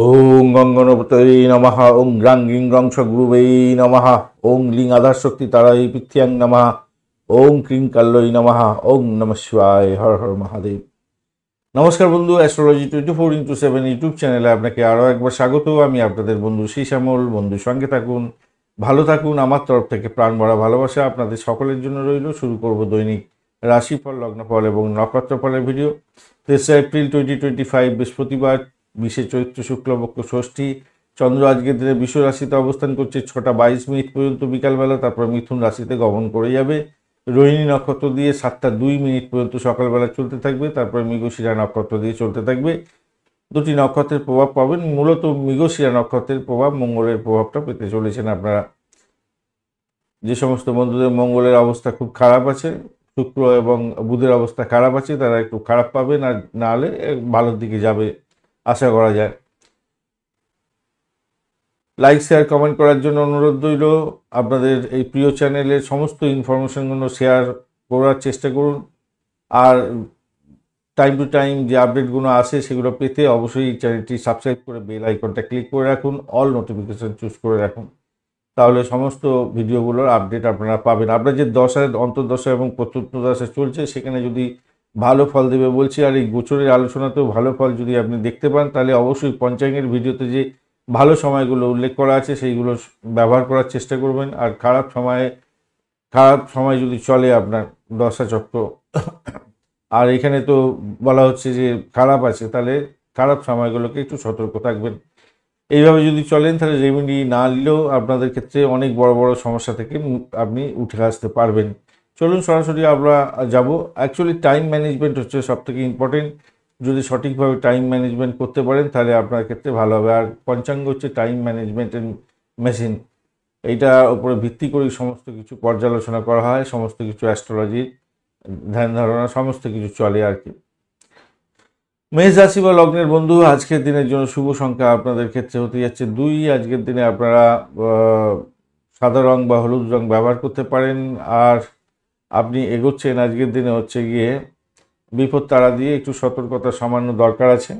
ওং গঙ্গনপতয়ে নমঃ। ওং গ্রাং গ্রিং গ্রং সগুরুবে নমঃ। ওং লিং আধার শক্তি তারাই পৃথ্যাং নমঃ। ওং ক্রিং কাল্লই নমঃ। ওং নমঃ শিবায়। হর হর মহাদেব। নমস্কার বন্ধু, অ্যাস্ট্রোলজি 24x7 ইউটিউব চ্যানেলে আপনাকে আরও একবার স্বাগত। আমি আপনাদের বন্ধু শ্যামল। বন্ধুর সঙ্গে থাকুন, ভালো থাকুন। আমার তরফ থেকে প্রাণ ভরা ভালোবাসা আপনাদের সকলের জন্য রইল। শুরু করব দৈনিক রাশিফল, লগ্নফল এবং নক্ষত্রফলের ভিডিও। 3 এপ্রিল 2025 বৃহস্পতিবার, 20 চৈত্র শুক্লপক্ষ ষষ্ঠী। চন্দ্র আজকের দিনে বৃষ রাশিতে অবস্থান করছে 6টা 22 মিনিট পর্যন্ত বিকালবেলা, তারপর মিথুন রাশিতে গমন করে যাবে। রোহিণী নক্ষত্র দিয়ে 7টা 2 মিনিট পর্যন্ত সকালবেলা চলতে থাকবে, তারপর মৃগশিরা নক্ষত্র দিয়ে চলতে থাকবে। দুটি নক্ষত্রের প্রভাব পাবেন। মূলত মৃগশিরা নক্ষত্রের প্রভাব, মঙ্গলের প্রভাবটা পেতে চলেছেন আপনারা। যে সমস্ত বন্ধুদের মঙ্গলের অবস্থা খুব খারাপ আছে, শুক্র এবং বুধের অবস্থা খারাপ আছে, তারা একটু খারাপ পাবেন, আর না হলে ভালোর দিকে যাবে আশা করা যায়। লাইক শেয়ার কমেন্ট করার জন্য অনুরোধ রইল। আপনাদের এই প্রিয় চ্যানেলের সমস্ত ইনফরমেশনগুলো শেয়ার করার চেষ্টা করুন। আর টাইম টু টাইম যে আপডেটগুলো আসে সেগুলো পেতে অবশ্যই চ্যানেলটি সাবস্ক্রাইব করে বেল আইকনটা ক্লিক করে রাখুন, অল নোটিফিকেশান চুজ করে রাখুন, তাহলে সমস্ত ভিডিওগুলোর আপডেট আপনারা পাবেন। আপনার যে দশায় অন্তর্দশা এবং প্রত্যুত্তরদশা চলছে সেখানে যদি ভালো ফল দেবে বলছি, আর এই গোচরের আলোচনাতেও ভালো ফল যদি আপনি দেখতে পান, তাহলে অবশ্যই পঞ্চাঙ্গের ভিডিওতে যে ভালো সময়গুলো উল্লেখ করা আছে সেইগুলো ব্যবহার করার চেষ্টা করবেন। আর খারাপ সময় যদি চলে আপনার দশা চক্র, আর এখানে তো বলা হচ্ছে যে খারাপ আছে, তাহলে খারাপ সময়গুলোকে একটু সতর্ক থাকবেন। এইভাবে যদি চলেন তাহলে রেমেডি না নিলেও আপনাদের ক্ষেত্রে অনেক বড় বড় সমস্যা থেকে আপনি উঠে আসতে পারবেন। চলুন সরাসরি আমরা যাব। অ্যাকচুয়ালি টাইম ম্যানেজমেন্ট হচ্ছে সবথেকে ইম্পর্টেন্ট। যদি সঠিকভাবে টাইম ম্যানেজমেন্ট করতে পারেন তাহলে আপনার ক্ষেত্রে ভালো হবে। আর পঞ্চাঙ্গ হচ্ছে টাইম ম্যানেজমেন্টের মেশিন। এইটার উপরে ভিত্তি করেই সমস্ত কিছু পর্যালোচনা করা হয়, সমস্ত কিছু অ্যাস্ট্রোলজির ধ্যান ধারণা সমস্ত কিছু চলে আর কি। মেষ রাশি বা লগ্নের বন্ধু, আজকের দিনের জন্য শুভ সংখ্যা আপনাদের ক্ষেত্রে হতে যাচ্ছে 2। আজকের দিনে আপনারা সাদা রং বা হলুদ রং ব্যবহার করতে পারেন। আর আপনি এগোচ্ছেন আজকের দিনে হচ্ছে গিয়ে বিপদ তাড়া দিয়ে একটু সতর্কতা সামান্য দরকার আছে।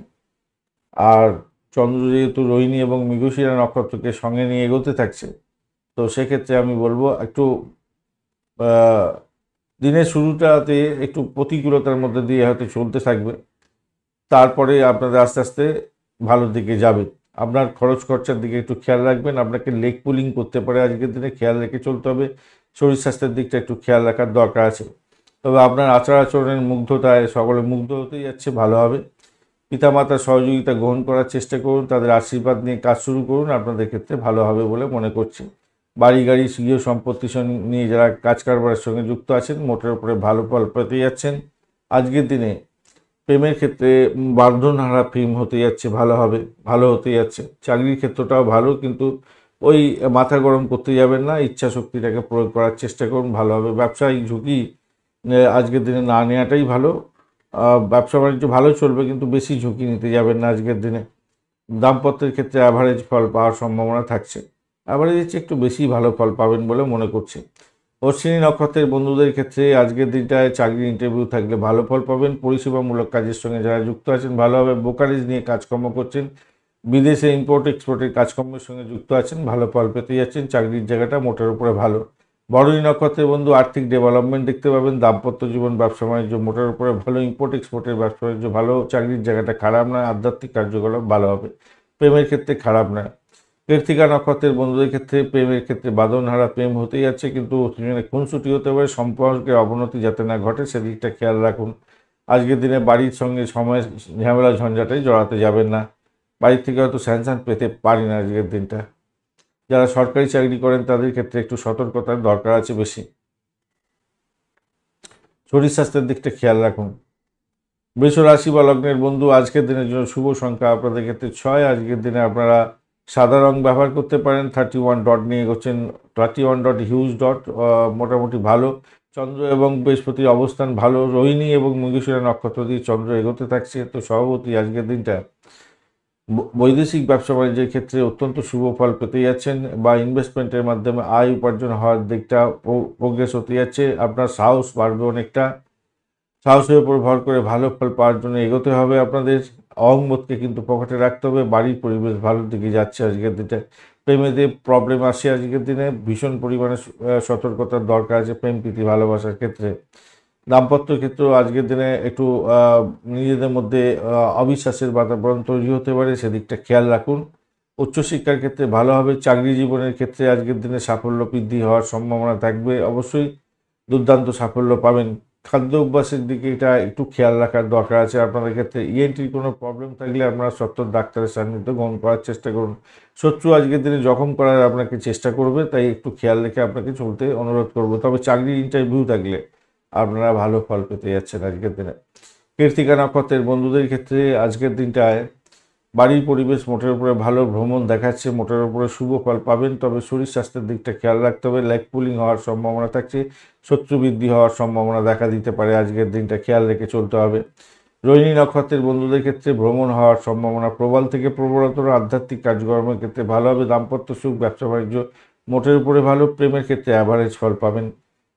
আর চন্দ্র যেহেতু রোহিণী এবং মৃগশিরা নক্ষত্রকে সঙ্গে নিয়ে এগোতে থাকছে, তো সেক্ষেত্রে আমি বলবো একটু দিনের শুরুটাতে একটু প্রতিকূলতার মধ্যে দিয়ে হয়তো চলতে থাকবে, তারপরে আপনাদের আস্তে আস্তে ভালোর দিকে যাবে। আপনার খরচ খরচার দিকে একটু খেয়াল রাখবেন। আপনাকে লেগ পুলিং করতে পারে আজকের দিনে, খেয়াল রেখে চলতে হবে। শরীর স্বাস্থ্যের দিকটা একটু খেয়াল রাখার দরকার আছে। তবে আপনার আচার আচরণের মুগ্ধতায় সকলে মুগ্ধ হতেই যাচ্ছে, ভালো হবে। পিতামাতার সহযোগিতা গ্রহণ করার চেষ্টা করুন, তাদের আশীর্বাদ নিয়ে কাজ শুরু করুন, আপনাদের ক্ষেত্রে ভালো হবে বলে মনে করছি। বাড়ি গাড়ি গৃহ সম্পত্তি নিয়ে যারা কাজ কারবারের সঙ্গে যুক্ত আছেন, মোটের উপরে ভালো ফল পেতে যাচ্ছেন। আজকের দিনে প্রেমের ক্ষেত্রে বাঁধনহারা প্রেম হতে যাচ্ছে, ভালো হতে যাচ্ছে। চাকরির ক্ষেত্রটাও ভালো, কিন্তু ওই মাথা গরম করতে যাবেন না, ইচ্ছা শক্তিটাকে প্রয়োগ করার চেষ্টা করুন, ভালো হবে। ব্যবসায়িক ঝুঁকি আজকের দিনে না নেওয়াটাই ভালো। ব্যবসা বাণিজ্য ভালো চলবে, কিন্তু বেশি ঝুঁকি নিতে যাবেন না আজকের দিনে। দাম্পত্যের ক্ষেত্রে অ্যাভারেজ ফল পাওয়ার সম্ভাবনা থাকছে, অ্যাভারেজের চেয়ে একটু বেশি ভালো ফল পাবেন বলে মনে করছি। অশ্বিনী নক্ষত্রের বন্ধুদের ক্ষেত্রে আজকের দিনটায় চাকরির ইন্টারভিউ থাকলে ভালো ফল পাবেন। পরিষেবামূলক কাজের সঙ্গে যারা যুক্ত আছেন ভালো হবে। ব্রোকারেজ নিয়ে কাজকর্ম করছেন, বিদেশে ইম্পোর্ট এক্সপোর্টের কাজকর্মের সঙ্গে যুক্ত আছেন, ভালো ফল পেতে যাচ্ছেন। চাকরির জায়গাটা মোটের উপরে ভালো। বরণী নক্ষত্রের বন্ধু আর্থিক ডেভেলপমেন্ট দেখতে পাবেন। দাম্পত্য জীবন, ব্যবসা বাণিজ্য মোটের উপরে ভালো। ইম্পোর্ট এক্সপোর্টের ব্যবসা বাণিজ্য ভালো। চাকরির জায়গাটা খারাপ নয়। আধ্যাত্মিক কার্যকলাপ ভালো হবে। প্রেমের ক্ষেত্রে খারাপ নয়। কৃত্তিকা নক্ষত্রের বন্ধুদের ক্ষেত্রে প্রেমের ক্ষেত্রে বাঁধনহারা প্রেম হতেই যাচ্ছে, কিন্তু সেখানে খুনসুটি হতে পারে। সম্পর্কের অবনতি যাতে না ঘটে সেদিকটা খেয়াল রাখুন। আজকের দিনে বাড়ির সঙ্গে সময় ঝামেলা ঝঞ্ঝাটাই জড়াতে যাবেন না। বাড়ির থেকে হয়তো স্যানসান পেতে পারি না আজকের দিনটা। যারা সরকারি চাকরি করেন তাদের ক্ষেত্রে একটু সতর্কতার দরকার আছে বেশি। শরীর স্বাস্থ্যের দিকটা খেয়াল রাখুন। বৃষ রাশি বা লগ্নের বন্ধু, আজকের দিনের জন্য শুভ সংখ্যা আপনাদের ক্ষেত্রে 6। আজকের দিনে আপনারা সাদা রং ব্যবহার করতে পারেন। 31 ডট নিয়ে এগোচ্ছেন। 31 ডট হিউজ ডট, মোটামুটি ভালো। চন্দ্র এবং বৃহস্পতির অবস্থান ভালো। রোহিণী এবং মৃগশিরা নক্ষত্র দিয়ে চন্দ্র এগোতে থাকছে, তো স্বভাবতই আজকের দিনটা বৈদেশিক ব্যবসা বাণিজ্যের ক্ষেত্রে অত্যন্ত শুভ ফল পেতে যাচ্ছেন, বা ইনভেস্টমেন্টের মাধ্যমে আয় উপার্জন হওয়ার দিকটা প্রোগ্রেস হতে যাচ্ছে। আপনার সাহস বাড়বে অনেকটা। সাহসের উপর ভর করে ভালো ফল পাওয়ার জন্য এগোতে হবে আপনাদের। অহংবোধকে কিন্তু পকেটে রাখতে হবে। বাড়ির পরিবেশ ভালোর দিকে যাচ্ছে আজকের দিনে। প্রেমেতে প্রবলেম আসে আজকের দিনে, ভীষণ পরিমাণে সতর্কতার দরকার আছে প্রেম প্রীতি ভালোবাসার ক্ষেত্রে। দাম্পত্য ক্ষেত্রেও আজকের দিনে একটু নিজেদের মধ্যে অবিশ্বাসের বাতাবরণ তৈরি হতে পারে, সেদিকটা খেয়াল রাখুন। উচ্চশিক্ষার ক্ষেত্রে ভালো হবে। চাকরি জীবনের ক্ষেত্রে আজকের দিনে সাফল্য বৃদ্ধি হওয়ার সম্ভাবনা থাকবে, অবশ্যই দুর্দান্ত সাফল্য পাবেন। খাদ্য অভ্যাসের দিকে এটা একটু খেয়াল রাখার দরকার আছে আপনাদের ক্ষেত্রে। ইএনটির কোনো প্রবলেম থাকলে আপনারা সত্তর ডাক্তারের সান্নিধ্য গ্রহণ করার চেষ্টা করুন। শত্রু আজকের দিনে জখম করার আপনাকে চেষ্টা করবে, তাই একটু খেয়াল রেখে আপনাকে চলতে অনুরোধ করব। তবে চাকরির ইন্টারভিউ থাকলে আপনারা ভালো ফল পেতে যাচ্ছেন আজকের দিনে। কৃত্তিকা নক্ষত্রের বন্ধুদের ক্ষেত্রে আজকের দিনটায় বাড়ির পরিবেশ মোটের উপরে ভালো, ভ্রমণ দেখাচ্ছে, মোটের উপরে শুভ ফল পাবেন। তবে শরীর স্বাস্থ্যের দিকটা খেয়াল রাখতে হবে। লেগ পুলিং হওয়ার সম্ভাবনা থাকছে, শত্রু বৃদ্ধি হওয়ার সম্ভাবনা দেখা দিতে পারে, আজকের দিনটা খেয়াল রেখে চলতে হবে। রোহিণী নক্ষত্রের বন্ধুদের ক্ষেত্রে ভ্রমণ হওয়ার সম্ভাবনা প্রবল থেকে প্রবলতর। আধ্যাত্মিক কাজকর্মের ক্ষেত্রে ভালো হবে। দাম্পত্য সুখ, ব্যবসা বাণিজ্য মোটের উপরে ভালো। প্রেমের ক্ষেত্রে অ্যাভারেজ ফল পাবেন।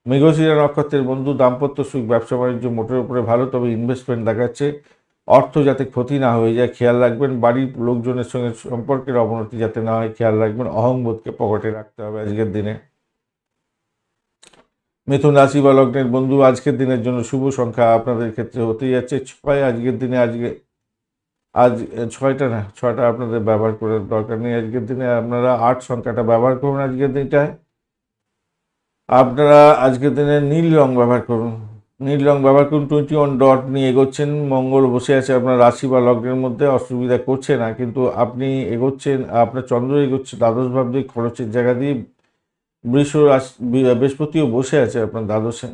মৃগশিরা নক্ষত্রের বন্ধু, দাম্পত্য সুখ, ব্যবসা বাণিজ্য মোটের উপরে ভালো, তবে ইনভেস্টমেন্ট দেখাচ্ছে, অর্থ যাতে ক্ষতি না হয়ে যায় খেয়াল রাখবেন। বাড়ির লোকজনের সঙ্গে সম্পর্কের অবনতি যাতে না হয় খেয়াল রাখবেন। অহংবোধকে পকেটে রাখতে হবে আজকের দিনে। মিথুন রাশি বা লগ্নের বন্ধু, আজকের দিনের জন্য শুভ সংখ্যা আপনাদের ক্ষেত্রে হতেই যাচ্ছে 6। আজকের দিনে আজ 6টা না, 6টা আপনাদের ব্যবহার করার দরকার নেই। আজকের দিনে আপনারা 8 সংখ্যাটা ব্যবহার করুন। আজকের দিনটায় আপনারা আজকের দিনে নীল রং ব্যবহার করুন। নীল রং ব্যবহার করুন। 21 ডট নিয়ে এগোচ্ছেন। মঙ্গল বসে আছে আপনার রাশি বা লগ্নের মধ্যে, অসুবিধা করছে না, কিন্তু আপনি এগোচ্ছেন, আপনার চন্দ্র এগোচ্ছে দ্বাদশ ভাব দিয়ে, খরচের জায়গা দিয়ে। বৃহস্পতিও বসে আছে আপনার দ্বাদশে,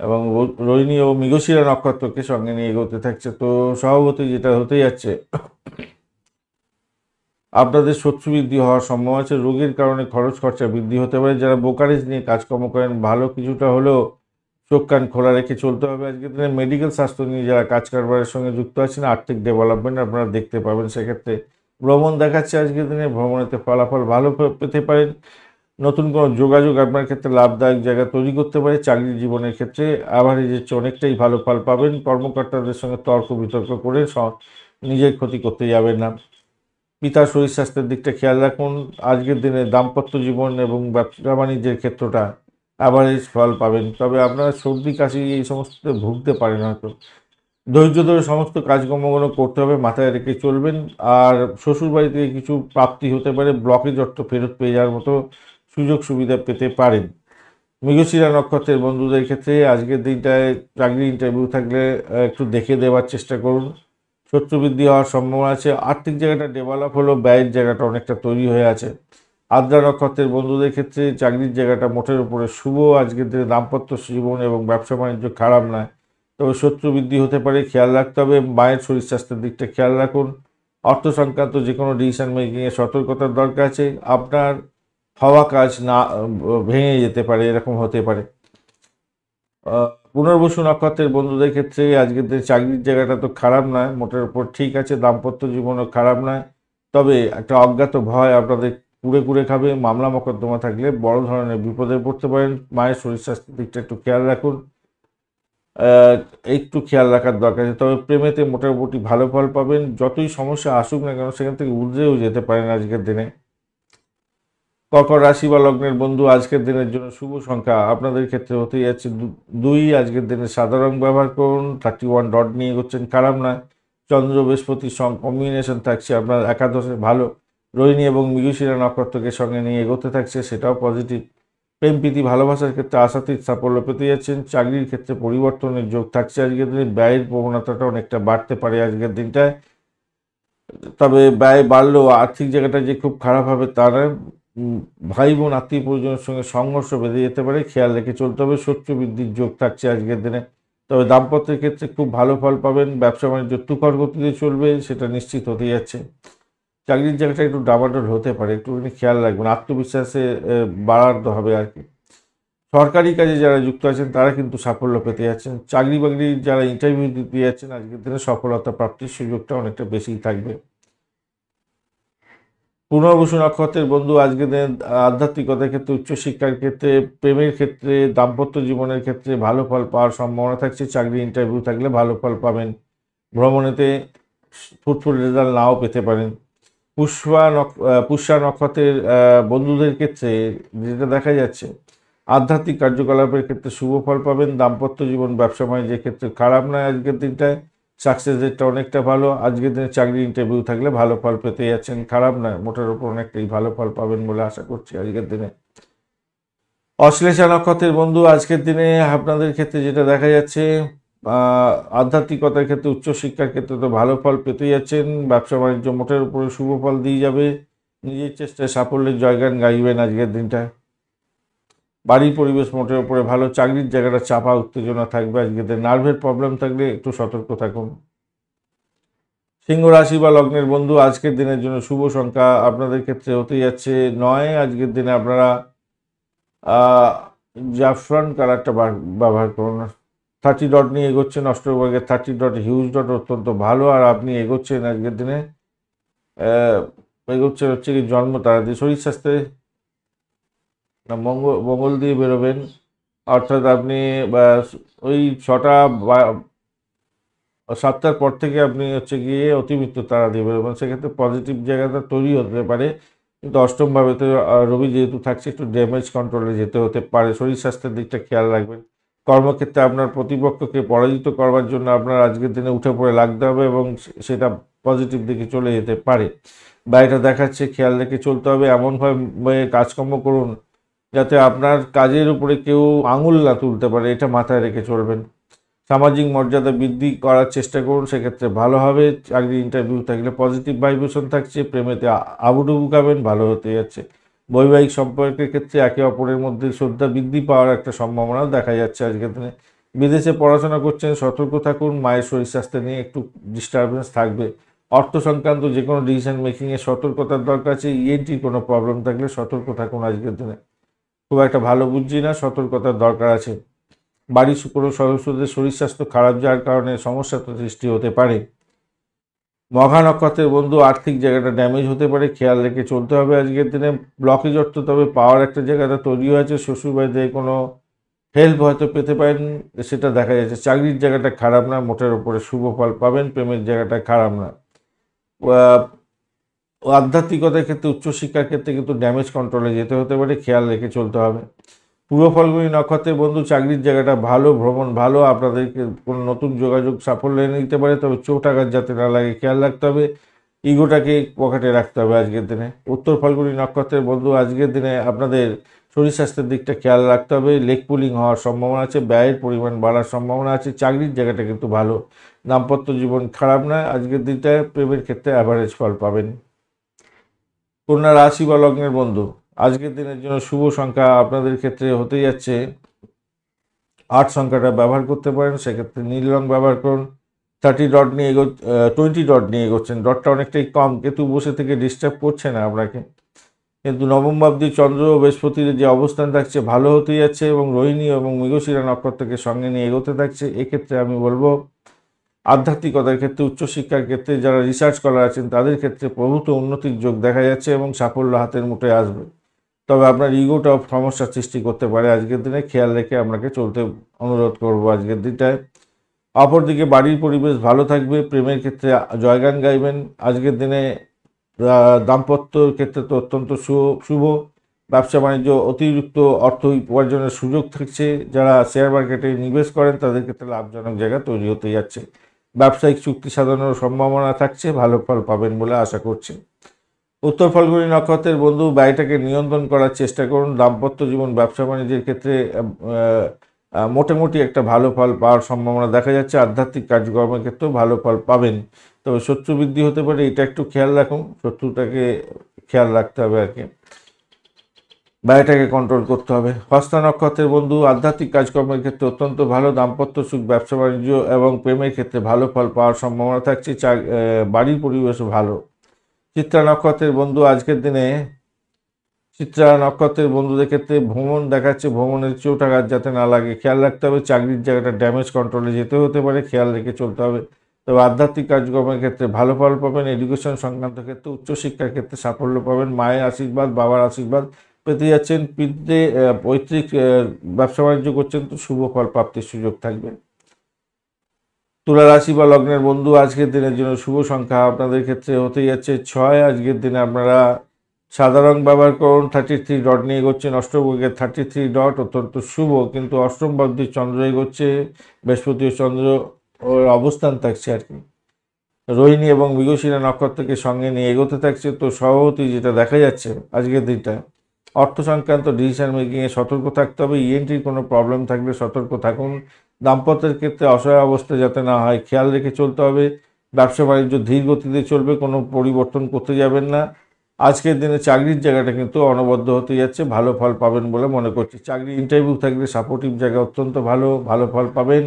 এবং রোহিণী ও মৃগশিরা নক্ষত্রকে সঙ্গে নিয়ে এগোতে থাকছে। তো স্বভাবতই যেটা হতে যাচ্ছে, আপনাদের শত্রু বৃদ্ধি হওয়ার সম্ভাবনা আছে। রোগের কারণে খরচ খরচা বৃদ্ধি হতে পারে। যারা ব্রোকারেজ নিয়ে কাজকর্ম করেন, ভালো কিছুটা হলেও চোখ কান খোলা রেখে চলতে হবে আজকের দিনে। মেডিকেল স্বাস্থ্য নিয়ে যারা কাজ কারবারের সঙ্গে যুক্ত আছেন, আর্থিক ডেভেলপমেন্ট আপনারা দেখতে পাবেন। সেক্ষেত্রে ভ্রমণ দেখাচ্ছে আজকের দিনে, ভ্রমণেতে ফলাফল ভালো পেতে পারেন। নতুন কোনো যোগাযোগ আপনার ক্ষেত্রে লাভদায়ক জায়গা তৈরি করতে পারে। চাকরি জীবনের ক্ষেত্রে অ্যাভারেজের চেয়ে অনেকটাই ভালো ফল পাবেন। কর্মকর্তাদের সঙ্গে তর্ক বিতর্ক করে নিজের ক্ষতি করতে যাবেন না। পিতার শরীর স্বাস্থ্যের দিকটা খেয়াল রাখুন। আজকের দিনে দাম্পত্য জীবন এবং ব্যবসা বাণিজ্যের ক্ষেত্রটা অ্যাভারেজ ফল পাবেন। তবে আপনারা সর্দি কাশি এই সমস্ত ভুগতে পারেন হয়তো। ধৈর্য ধরে সমস্ত কাজকর্মগুলো করতে হবে, মাথায় রেখে চলবেন। আর শ্বশুরবাড়ি থেকে কিছু প্রাপ্তি হতে পারে, ব্লকেজ অর্থ ফেরত পেয়ে যাওয়ার মতো সুযোগ সুবিধা পেতে পারেন। মৃগশিরা নক্ষত্রের বন্ধুদের ক্ষেত্রে আজকের দিনটায় চাকরি ইন্টারভিউ থাকলে একটু দেখে দেওয়ার চেষ্টা করুন। শত্রু বৃদ্ধি হওয়ার সম্ভাবনা আছে। আর্থিক জায়গাটা ডেভেলপ হলো, ব্যয়ের জায়গাটা অনেকটা তৈরি হয়ে আছে। আদ্রা নক্ষত্রের বন্ধুদের ক্ষেত্রে চাকরির জায়গাটা মোটের উপরে শুভ। আজকের দিনে দাম্পত্য জীবন এবং ব্যবসা বাণিজ্য খারাপ নয়, তবে শত্রু বৃদ্ধি হতে পারে, খেয়াল রাখতে হবে। মায়ের শরীর স্বাস্থ্যের দিকটা খেয়াল রাখুন। অর্থ সংক্রান্ত যে কোনো ডিসিশন মেকিংয়ে সতর্কতার দরকার আছে। আপনার হওয়া কাজ না ভেঙে যেতে পারে, এরকম হতে পারে। পুনর্বসু নক্ষত্রের বন্ধুদের ক্ষেত্রে আজকের দিনে চাকরির জায়গাটা তো খারাপ নয়, মোটের উপর ঠিক আছে। দাম্পত্য জীবনও খারাপ নয়, তবে একটা অজ্ঞাত ভয় আপনাদের কুড়ে কুড়ে খাবে। মামলা মোকদ্দমা থাকলে বড় ধরনের বিপদে পড়তে পারেন। মায়ের শরীর স্বাস্থ্যের দিকটা একটু খেয়াল রাখুন, একটু খেয়াল রাখার দরকার আছে। তবে প্রেমেতে মোটামুটি ভালো ফল পাবেন। যতই সমস্যা আসুক না কেন, সেখান থেকে উঠরেও যেতে পারেন আজকের দিনে। কর্কট রাশি বা লগ্নের বন্ধু, আজকের দিনের জন্য শুভ সংখ্যা আপনাদের ক্ষেত্রে হতে যাচ্ছে 2। আজকের দিনে সাদা রং ব্যবহার করুন। 31 ডট নিয়ে এগোচ্ছেন, খারাপ নয়। চন্দ্র বৃহস্পতির কম্বিনেশন থাকছে আপনার একাদশে, ভালো। রোহিণী এবং মৃগশিরা নক্ষত্রকে সঙ্গে নিয়ে এগোতে থাকছে, সেটাও পজিটিভ। প্রেম প্রীতি ভালোবাসার ক্ষেত্রে আশাতীত সাফল্য পেতে যাচ্ছেন। চাকরির ক্ষেত্রে পরিবর্তনের যোগ থাকছে আজকের দিনে। ব্যয়ের প্রবণতাটা অনেকটা বাড়তে পারে আজকের দিনটায়, তবে ব্যয় বাড়লেও আর্থিক জায়গাটা যে খুব খারাপ হবে তা নয়। ভাই বোন আত্মীয় পরিজনের সঙ্গে সংঘর্ষ বেঁধে যেতে পারে, খেয়াল রেখে চলতে হবে। শত্রু বৃদ্ধির যোগ থাকছে আজকের দিনে, তবে দাম্পত্যের ক্ষেত্রে খুব ভালো ফল পাবেন। ব্যবসা বাণিজ্য তুখর গতিতে চলবে, সেটা নিশ্চিত হতে যাচ্ছে। চাকরির জায়গাটা একটু ডামাডোল হতে পারে, একটুখানি খেয়াল রাখবেন। আত্মবিশ্বাসে বাড়াতে হবে আর কি। সরকারি কাজে যারা যুক্ত আছেন তারা কিন্তু সাফল্য পেতে যাচ্ছেন। চাকরি বাকরির যারা ইন্টারভিউ দিতে যাচ্ছেন, আজকের দিনে সফলতা প্রাপ্তির সুযোগটা অনেকটা বেশিই থাকবে। পুনর্বসু নক্ষত্রের বন্ধু, আজকের দিনে আধ্যাত্মিকতার ক্ষেত্রে, উচ্চশিক্ষার ক্ষেত্রে, প্রেমের ক্ষেত্রে, দাম্পত্য জীবনের ক্ষেত্রে ভালো ফল পাওয়ার সম্ভাবনা থাকছে। চাকরি ইন্টারভিউ থাকলে ভালো ফল পাবেন। ভ্রমণেতে ফুটফুট রেজাল্ট নাও পেতে পারেন। পুষ্যা নক্ষত্রের বন্ধুদের ক্ষেত্রে যেটা দেখা যাচ্ছে, আধ্যাত্মিক কার্যকলাপের ক্ষেত্রে শুভ ফল পাবেন। দাম্পত্য জীবন ব্যবসা বাণিজ্যের ক্ষেত্রে খারাপ নয় আজকের দিনটায়, সাকসেস রেটটা অনেকটা ভালো। আজকের দিনে চাকরি ইন্টারভিউ থাকলে ভালো ফল পেতে যাচ্ছেন, খারাপ নয়, মোটের ওপর অনেকটাই ভালো ফল পাবেন বলে আশা করছি আজকের দিনে। অশ্লেষা নক্ষত্রের বন্ধু আজকের দিনে আপনাদের ক্ষেত্রে যেটা দেখা যাচ্ছে, আধ্যাত্মিকতার ক্ষেত্রে উচ্চশিক্ষার ক্ষেত্রে তো ভালো ফল পেতে যাচ্ছেন। ব্যবসা বাণিজ্য মোটের উপরে শুভ ফল দিয়ে যাবে। নিজের চেষ্টায় সাফল্যের জয়গান গাইবেন আজকের দিনটা। বাড়ির পরিবেশ মোটের উপরে ভালো। চাকরির জায়গাটা চাপা উত্তেজনা থাকবে আজকের দিনে। নার্ভের প্রবলেম থাকলে একটু সতর্ক থাকুন। সিংহ রাশি বা লগ্নের বন্ধু আজকের দিনের জন্য শুভ সংখ্যা আপনাদের ক্ষেত্রে হতে যাচ্ছে 9। আজকের দিনে আপনারা জাফরান কালারটা ব্যবহার করুন। 30 ডট নিয়ে এগোচ্ছেন, অষ্টভাগের 30 ডট হিউজ ডট অত্যন্ত ভালো। আর আপনি এগোচ্ছেন আজকের দিনে, এগোচ্ছেন হচ্ছে কি জন্ম তারা দিয়ে। শরীর স্বাস্থ্যে না মঙ্গল দিয়ে বেরোবেন, অর্থাৎ আপনি ওই 7টার পর থেকে আপনি হচ্ছে গিয়ে অতিরিক্ত তারা দিয়ে বেরোবেন। সেক্ষেত্রে পজিটিভ জায়গাটা তৈরি হতে পারে, কিন্তু অষ্টমভাবে তো রবি যেহেতু থাকছে, একটু ড্যামেজ কন্ট্রোলে যেতে হতে পারে। শরীর স্বাস্থ্যের দিকটা খেয়াল রাখবেন। কর্মক্ষেত্রে আপনার প্রতিপক্ষকে পরাজিত করবার জন্য আপনার আজকের দিনে উঠে পড়ে লাগতে হবে এবং সেটা পজিটিভ দিকে চলে যেতে পারে। বাইরেটা দেখাচ্ছে, খেয়াল রেখে চলতে হবে। এমনভাবে কাজকর্ম করুন যাতে আপনার কাজের উপরে কেউ আঙুল না তুলতে পারে, এটা মাথায় রেখে চলবেন। সামাজিক মর্যাদা বৃদ্ধি করার চেষ্টা করুন, সেক্ষেত্রে ভালো হবে। চাকরি ইন্টারভিউ থাকলে পজিটিভ ভাইব্রেশন থাকছে। প্রেমেতে আবুডুবু খাবেন, ভালো হতে যাচ্ছে। বৈবাহিক সম্পর্কের ক্ষেত্রে একে অপরের মধ্যে শ্রদ্ধা বৃদ্ধি পাওয়ার একটা সম্ভাবনা দেখা যাচ্ছে আজকের দিনে। বিদেশে পড়াশোনা করছেন, সতর্ক থাকুন। মায়ের শরীর স্বাস্থ্য নিয়ে একটু ডিস্টারবেন্স থাকবে। অর্থ সংক্রান্ত যে কোনো ডিসিশন মেকিংয়ে সতর্কতার দরকার আছে। ইএনটির কোনো প্রবলেম থাকলে সতর্ক থাকুন আজকের দিনে। খুব একটা ভালো বুঝছি না, সতর্কতার দরকার আছে। বাড়ির কোনো সদস্যদের শরীর স্বাস্থ্য খারাপ যাওয়ার কারণে সমস্যা তো সৃষ্টি হতে পারে। মঘা নক্ষত্রের বন্ধু আর্থিক জায়গাটা ড্যামেজ হতে পারে, খেয়াল রেখে চলতে হবে আজকের দিনে। ব্লকেজ অর্থ তবে পাওয়ার একটা জায়গাটা তৈরি হয়েছে। শ্বশুরবাড়িতে কোনো হেল্প হয়তো পেতে পারেন, সেটা দেখা যাচ্ছে। চাকরির জায়গাটা খারাপ না, মোটের উপরে শুভ ফল পাবেন। প্রেমের জায়গাটা খারাপ না। আধ্যাত্মিকতার ক্ষেত্রে উচ্চশিক্ষার ক্ষেত্রে কিন্তু ড্যামেজ কন্ট্রোলে যেতে হতে পারে, খেয়াল রেখে চলতে হবে। পূর্ব ফাল্গুনী নক্ষত্রের বন্ধু চাকরির জায়গাটা ভালো, ভ্রমণ ভালো। আপনাদেরকে কোনো নতুন যোগাযোগ সাফল্য এনে দিতে পারে, তবে চোট আঘাত যাতে না লাগে খেয়াল রাখতে হবে। ইগোটাকে পকেটে রাখতে হবে আজকের দিনে। উত্তর ফাল্গুনী নক্ষত্রের বন্ধু আজকের দিনে আপনাদের শরীর স্বাস্থ্যের দিকটা খেয়াল রাখতে হবে। লেগ পুলিং হওয়ার সম্ভাবনা আছে, ব্যয়ের পরিমাণ বাড়ার সম্ভাবনা আছে। চাকরির জায়গাটা কিন্তু ভালো। দাম্পত্য জীবন খারাপ নয় আজকের দিনটায়। প্রেমের ক্ষেত্রে অ্যাভারেজ ফল পাবেন। কন্যা রাশি বা লগ্নের বন্ধু আজকের দিনের জন্য শুভ সংখ্যা আপনাদের ক্ষেত্রে হতে যাচ্ছে 8 সংখ্যাটা ব্যবহার করতে পারেন, সেক্ষেত্রে নীল রং ব্যবহার করুন। 20 ডট নিয়ে এগোচ্ছেন, ডটটা অনেকটাই কম, কিন্তু বসে থেকে ডিস্টার্ব করছে না আপনাকে। কিন্তু নবম ভাবদি চন্দ্র ও বৃহস্পতির যে অবস্থান থাকছে ভালো হতে যাচ্ছে এবং রোহিণী এবং মৃগশিরা নক্ষত্রকে সঙ্গে নিয়ে এগোতে থাকছে। এক্ষেত্রে আমি বলবো আধ্যাত্মিকতার ক্ষেত্রে, উচ্চশিক্ষার ক্ষেত্রে যারা রিসার্চ স্কলার আছেন তাদের ক্ষেত্রে প্রভূত উন্নতির যোগ দেখা যাচ্ছে এবং সাফল্য হাতের মুঠোয় আসবে। তবে আপনার ইগোটাও সমস্যার সৃষ্টি করতে পারে আজকের দিনে, খেয়াল রেখে আপনাকে চলতে অনুরোধ করব আজকের দিনটায়। অপরদিকে বাড়ির পরিবেশ ভালো থাকবে। প্রেমের ক্ষেত্রে জয়গান গাইবেন আজকের দিনে। দাম্পত্যর ক্ষেত্রে তো অত্যন্ত শুভ। ব্যবসা বাণিজ্য অতিরিক্ত অর্থ উপার্জনের সুযোগ থাকছে। যারা শেয়ার মার্কেটে নিবেশ করেন তাদের ক্ষেত্রে লাভজনক জায়গা তৈরি হতে যাচ্ছে। ব্যবসায়িক চুক্তি সাধারণের সম্ভাবনা থাকছে, ভালো ফল পাবেন বলে আশা করছি। উত্তর ফাল্গুনী নক্ষত্রের বন্ধু ব্যয়টাকে নিয়ন্ত্রণ করার চেষ্টা করুন। দাম্পত্য জীবন ব্যবসা বাণিজ্যের ক্ষেত্রে মোটামুটি একটা ভালো ফল পাওয়ার সম্ভাবনা দেখা যাচ্ছে। আধ্যাত্মিক কার্যক্রমের ক্ষেত্রেও ভালো ফল পাবেন, তবে শত্রু বৃদ্ধি হতে পারে, এটা একটু খেয়াল রাখুন। শত্রুটাকে খেয়াল রাখতে হবে আর কি, ব্যয়টাকে কন্ট্রোল করতে হবে। হস্তা নক্ষত্রের বন্ধু আধ্যাত্মিক কাজকর্মের ক্ষেত্রে অত্যন্ত ভালো। দাম্পত্য সুখ, ব্যবসা বাণিজ্য এবং প্রেমের ক্ষেত্রে ভালো ফল পাওয়ার সম্ভাবনা থাকছে। বাড়ির পরিবেশ ভালো। চিত্রা নক্ষত্রের বন্ধু আজকের দিনে চিত্রা নক্ষত্রের বন্ধুদের ক্ষেত্রে ভ্রমণ দেখাচ্ছে। ভ্রমণের চোট আঘাত যাতে না লাগে খেয়াল রাখতে হবে। চাকরির জায়গাটা ড্যামেজ কন্ট্রোলে যেতে হতে পারে, খেয়াল রেখে চলতে হবে। তবে আধ্যাত্মিক কার্যক্রমের ক্ষেত্রে ভালো ফল পাবেন। এডুকেশন সংক্রান্ত ক্ষেত্রে, উচ্চশিক্ষার ক্ষেত্রে সাফল্য পাবেন। মায়ের আশীর্বাদ, বাবার আশীর্বাদ পেতে যাচ্ছেন। পৈতৃক ব্যবসা বাণিজ্য করছেন তো শুভ ফল প্রাপ্তির সুযোগ থাকবে। তুলা রাশি বা লগ্নের বন্ধু, আজকের দিনের জন্য শুভ সংখ্যা আপনাদের ক্ষেত্রে হতে যাচ্ছে 6। আজকের দিনে আপনারা সাদা রং ব্যবহার করুন। 33 ডট নিয়ে এগোচ্ছেন অষ্টমভাবে। 33 ডট অত্যন্ত শুভ, কিন্তু অষ্টম ভাবটি চন্দ্র এগোচ্ছে, বৃহস্পতি ও চন্দ্র ওর অবস্থান থাকছে আর কি রোহিণী এবং মৃগশিরা নক্ষত্রকে সঙ্গে নিয়ে এগোতে থাকছে। তো স্বভাবতই যেটা দেখা যাচ্ছে আজকের দিনটা, অর্থ সংক্রান্ত ডিসিশন মেকিংয়ে সতর্ক থাকতে হবে। ইএনটির কোনো প্রবলেম থাকলে সতর্ক থাকুন। দাম্পত্যের ক্ষেত্রে অসহায় অবস্থা যাতে না হয় খেয়াল রেখে চলতে হবে। ব্যবসা বাণিজ্য ধীর গতিতে চলবে, কোনো পরিবর্তন করতে যাবেন না। আজকের দিনে চাকরির জায়গাটা কিন্তু অনবদ্য হতে যাচ্ছে, ভালো ফল পাবেন বলে মনে করছি। চাকরি ইন্টারভিউ থাকলে সাপোর্টিভ জায়গা অত্যন্ত ভালো, ভালো ফল পাবেন।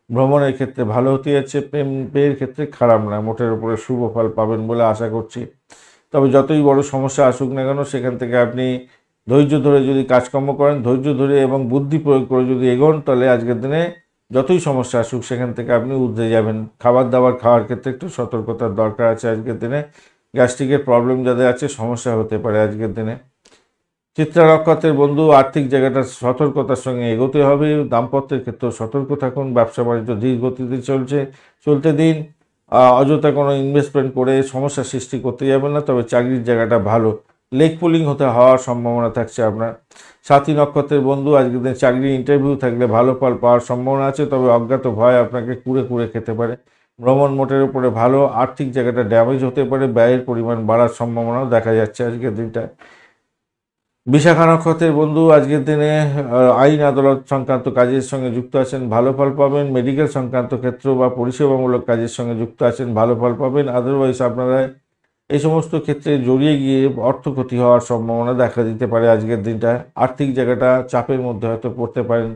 ভ্রমণের ক্ষেত্রে ভালো হতে যাচ্ছে। প্রেমের ক্ষেত্রে খারাপ না, মোটের উপরে শুভ ফল পাবেন বলে আশা করছি। তবে যতই বড় সমস্যা আসুক না কেন, সেখান থেকে আপনি ধৈর্য ধরে যদি কাজকর্ম করেন, ধৈর্য ধরে এবং বুদ্ধি প্রয়োগ করে যদি এগোন, তাহলে আজকের দিনে যতই সমস্যা আসুক সেখান থেকে আপনি উঠে যাবেন। খাবার দাবার খাওয়ার ক্ষেত্রে একটু সতর্কতার দরকার আছে আজকের দিনে। গ্যাস্ট্রিকের প্রবলেম যাদের আছে সমস্যা হতে পারে আজকের দিনে। চিত্রা নক্ষত্রের বন্ধু, আর্থিক জায়গাটা সতর্কতার সঙ্গে এগোতে হবে। দাম্পত্যের ক্ষেত্রেও সতর্ক থাকুন। ব্যবসা বাণিজ্য ধীর গতিতে চলতে দিন। অযথা কোনো ইনভেস্টমেন্ট করে সমস্যা সৃষ্টি করতে যাবেন না। তবে চাকরির জায়গাটা ভালো, লেগ পুলিং হওয়ার সম্ভাবনা থাকছে আপনার। সাথী নক্ষত্রের বন্ধু, আজকের দিন চাকরির ইন্টারভিউ থাকলে ভালো ফল পাওয়ার সম্ভাবনা আছে, তবে অজ্ঞাত ভয় আপনাকে কুড়ে কুড়ে খেতে পারে। ভ্রমণ মোটের উপরে ভালো, আর্থিক জায়গাটা ড্যামেজ হতে পারে, ব্যয়ের পরিমাণ বাড়ার সম্ভাবনাও দেখা যাচ্ছে আজকের দিনটা। বিশাখা নক্ষত্রের বন্ধু, আজকের দিনে আইন আদালত সংক্রান্ত কাজের সঙ্গে যুক্ত আছেন, ভালো ফল পাবেন। মেডিকেল সংক্রান্ত ক্ষেত্র বা পরিষেবামূলক কাজের সঙ্গে যুক্ত আছেন, ভালো ফল পাবেন। আদারওয়াইজ আপনারা এই সমস্ত ক্ষেত্রে জড়িয়ে গিয়ে অর্থ ক্ষতি হওয়ার সম্ভাবনা দেখা দিতে পারে আজকের দিনটা। আর্থিক জায়গাটা চাপের মধ্যে হয়তো পড়তে পারেন।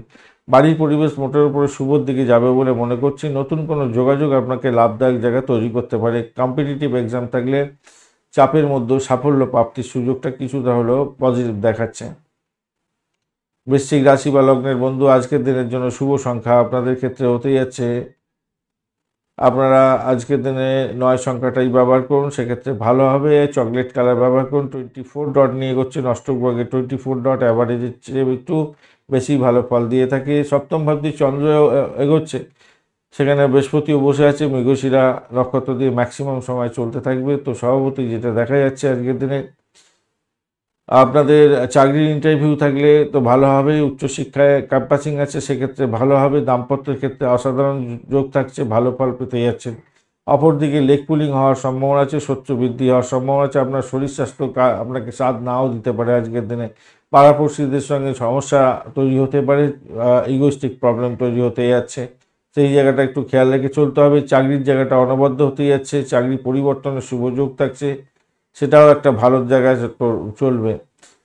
বাড়ির পরিবেশ মোটের উপরে শুভর দিকে যাবে বলে মনে করছি। নতুন কোনো যোগাযোগ আপনাকে লাভদায়ক জায়গা তৈরি করতে পারে। কম্পিটিটিভ এক্সাম থাকলে চাপের মধ্যে সাফল্য প্রাপ্তির সুযোগটা কিছুটা হলেও পজিটিভ দেখাচ্ছে। বৃশ্চিক রাশি বা লগ্নের বন্ধু, আজকের দিনের জন্য শুভ সংখ্যা আপনাদের ক্ষেত্রে হতে যাচ্ছে, আপনারা আজকের দিনে 9 সংখ্যাটাই ব্যবহার করুন, সেক্ষেত্রে ভালো হবে। চকলেট কালার ব্যবহার করুন। 24 ডট নিয়ে এগোচ্ছেন অষ্টগ্রহে। 24 ডট অ্যাভারেজের চেয়ে একটু বেশি ভালো ফল দিয়ে থাকে। সপ্তম ভাবটি চন্দ্র এগোচ্ছে, সেখানে বৃহস্পতিও বসে আছে। মৃগশিরা নক্ষত্র দিয়ে ম্যাক্সিমাম সময় চলতে থাকবে। তো স্বভাবতই যেটা দেখা যাচ্ছে আজকের দিনে, আপনাদের চাকরির ইন্টারভিউ থাকলে তো ভালো হবে। উচ্চশিক্ষায় ক্যাম্পাসিং আছে, সেক্ষেত্রে ভালো হবে। দাম্পত্যের ক্ষেত্রে অসাধারণ যোগ থাকছে, ভালো ফল পেতে যাচ্ছেন। অপরদিকে লেগ পুলিং হওয়ার সম্ভাবনা আছে, শত্রু বৃদ্ধি হওয়ার সম্ভাবনা আছে। আপনার শরীর স্বাস্থ্য আপনাকে সাথ নাও দিতে পারে আজকের দিনে। পাড়াপড়শিদের সঙ্গে সমস্যা তৈরি হতে পারে, ইগোস্টিক প্রবলেম তৈরি হতে যাচ্ছে, সেই জায়গাটা একটু খেয়াল রেখে চলতে হবে। চাকরির জায়গাটা অনবদ্য হতে যাচ্ছে, চাকরি পরিবর্তনের শুভ যোগ থাকছে, সেটাও একটা ভালো জায়গায় চলবে।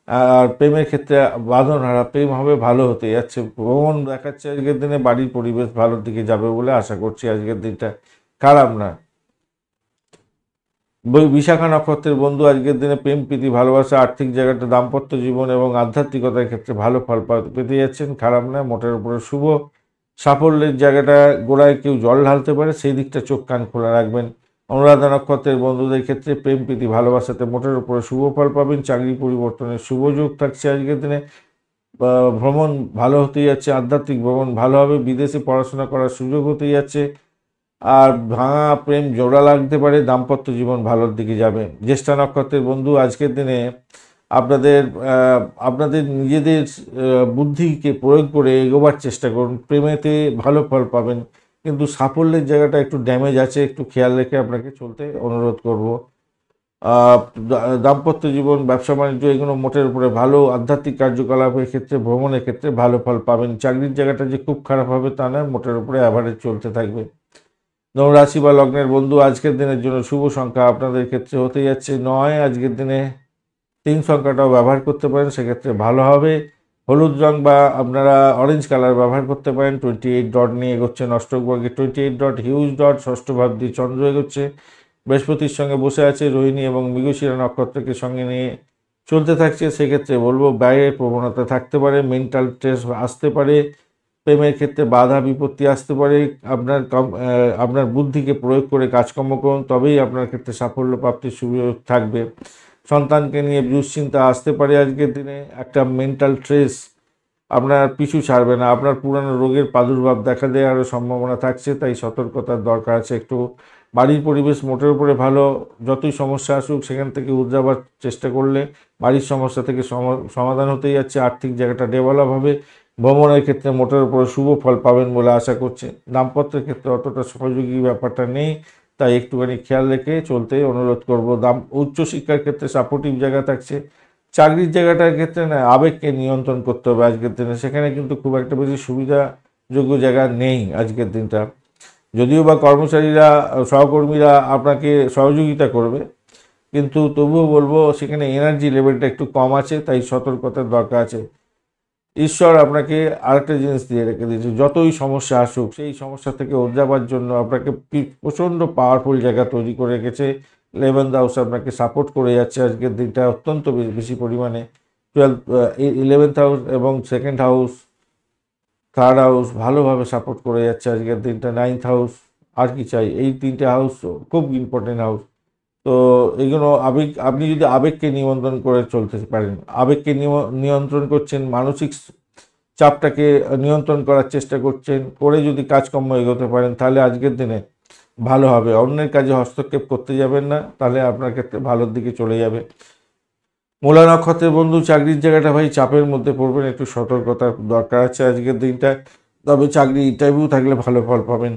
আর প্রেমের ক্ষেত্রে বাঁধন হারা প্রেম হবে, ভালো হতে যাচ্ছে। ভ্রমণ দেখাচ্ছে আজকের দিনে, বাড়ির পরিবেশ ভালোর দিকে যাবে বলে আশা করছি। আজকের দিনটা খারাপ না। বিশাখা নক্ষত্রের বন্ধু, আজকের দিনে প্রেম প্রীতি ভালোবাসা, আর্থিক জায়গাটা, দাম্পত্য জীবন এবং আধ্যাত্মিকতার ক্ষেত্রে ভালো ফল পেতে যাচ্ছেন, খারাপ না, মোটের উপরে শুভ। সাফল্যের জায়গাটা গোড়ায় কেউ জল ঢালতে পারে, সেই দিকটা চোখ কান খোলা রাখবেন। অনুরাধা নক্ষত্রের বন্ধুদের ক্ষেত্রে প্রেম প্রীতি ভালোবাসাতে মোটের উপরে শুভ ফল পাবেন। চাকরি পরিবর্তনের শুভ যোগ থাকছে আজকের দিনে। ভ্রমণ ভালো হতে যাচ্ছে, আধ্যাত্মিক ভ্রমণ ভালো হবে। বিদেশে পড়াশোনা করার সুযোগ হতে যাচ্ছে। আর ভাঙা প্রেম জোড়া লাগতে পারে, দাম্পত্য জীবন ভালোর দিকে যাবে। জ্যেষ্ঠা নক্ষত্রের বন্ধু, আজকের দিনে আপনাদের আপনাদের নিজেদের বুদ্ধিকে প্রয়োগ করে এগোবার চেষ্টা করুন। প্রেমেতে ভালো ফল পাবেন, কিন্তু সাফল্যের জায়গাটা একটু ড্যামেজ আছে, একটু খেয়াল রেখে আপনাকে চলতে অনুরোধ করব। দাম্পত্য জীবন, ব্যবসা বাণিজ্য এগুলো মোটের উপরে ভালো। আধ্যাত্মিক কার্যকলাপের ক্ষেত্রে, ভ্রমণের ক্ষেত্রে ভালো ফল পাবেন। চাকরির জায়গাটা যে খুব খারাপ হবে তা নয়, মোটের উপরে অ্যাভারেজ চলতে থাকবে। ধনুরাশি বা লগ্নের বন্ধু, আজকের দিনের জন্য শুভ সংখ্যা আপনাদের ক্ষেত্রে হতে যাচ্ছে 9। আজকের দিনে 3 সংখ্যাটাও ব্যবহার করতে পারেন, সেক্ষেত্রে ভালো হবে। হলুদ রং বা আপনারা অরেঞ্জ কালার ব্যবহার করতে পারেন। 28 ডট নিয়ে এগোচ্ছেন অষ্টগ্রহে। 28 ডট হিউজ ডট, ষষ্ঠ ভাব দিয়ে চন্দ্র এগোচ্ছে, বৃহস্পতির সঙ্গে বসে আছে। রোহিণী এবং মৃগশিরা নক্ষত্রকে সঙ্গে নিয়ে চলতে থাকছে, সেক্ষেত্রে বলবো ব্যয়ের প্রবণতা থাকতে পারে, মেন্টাল স্ট্রেস আসতে পারে। প্রেমের ক্ষেত্রে বাধা বিপত্তি আসতে পারে। আপনার বুদ্ধিকে প্রয়োগ করে কাজকর্ম করুন, তবেই আপনার ক্ষেত্রে সাফল্য প্রাপ্তির সুযোগ থাকবে। সন্তানকে নিয়ে দুশ্চিন্তা আসতে পারে আজকের দিনে। একটা মেন্টাল স্ট্রেস আপনার পিছু ছাড়বে না, আপনার পুরানো রোগের প্রাদুর্ভাব দেখা দেওয়ারও সম্ভাবনা থাকছে, তাই সতর্কতার দরকার আছে একটু। বাড়ির পরিবেশ মোটের উপরে ভালো, যতই সমস্যা আসুক সেখান থেকে উদ্ধাবার চেষ্টা করলে বাড়ির সমস্যা থেকে সমাধান হতেই যাচ্ছে। আর্থিক জায়গাটা ডেভেলপ হবে, ভ্রমণের ক্ষেত্রে মোটের উপরে শুভ ফল পাবেন বলে আশা করছে। দাম্পত্যের ক্ষেত্রে অতটা সহযোগী ব্যাপারটা নেই, তাই একটুখানি খেয়াল রেখে চলতে অনুরোধ করব। উচ্চশিক্ষার ক্ষেত্রে সাপোর্টিভ জায়গা থাকছে। চাকরির জায়গাটার ক্ষেত্রে না, আবেগকে নিয়ন্ত্রণ করতে হবে আজকের দিনে, সেখানে কিন্তু খুব একটা বেশি সুবিধাযোগ্য জায়গা নেই আজকের দিনটা। যদিও বা কর্মচারীরা, সহকর্মীরা আপনাকে সহযোগিতা করবে, কিন্তু তবুও বলবো সেখানে এনার্জি লেভেলটা একটু কম আছে, তাই সতর্কতার দরকার আছে। ঈশ্বর আপনাকে আরেকটা জিনিস দিয়ে রেখে দিয়েছে, যতই সমস্যা আসুক সেই সমস্যা থেকে যাবার জন্য আপনাকে প্রচণ্ড পাওয়ারফুল জায়গা তৈরি করে রেখেছে। 11th হাউস আপনাকে সাপোর্ট করে যাচ্ছে আজকের দিনটা অত্যন্ত বেশি পরিমাণে। 11th হাউস এবং 2nd হাউস, 3rd হাউস ভালোভাবে সাপোর্ট করে যাচ্ছে আজকের দিনটা। 9th হাউস, আর কি চাই, এই 3টে হাউস খুব ইম্পর্টেন্ট হাউস। তো এগুলো আবেগ, আপনি যদি আবেগকে নিয়ন্ত্রণ করে চলতে পারেন, আবেগকে নিয়ন্ত্রণ করছেন, মানসিক চাপটাকে নিয়ন্ত্রণ করার চেষ্টা করছেন, করে যদি কাজকর্ম এগোতে পারেন তাহলে আজকের দিনে ভালো হবে। অন্যের কাজে হস্তক্ষেপ করতে যাবেন না, তাহলে আপনার ক্ষেত্রে ভালোর দিকে চলে যাবে। মূলা নক্ষত্রের বন্ধু, চাকরির জায়গাটা ভাই চাপের মধ্যে পড়বেন, একটু সতর্কতার দরকার আছে আজকের দিনটা। তবে চাকরি ইন্টারভিউ থাকলে ভালো ফল পাবেন।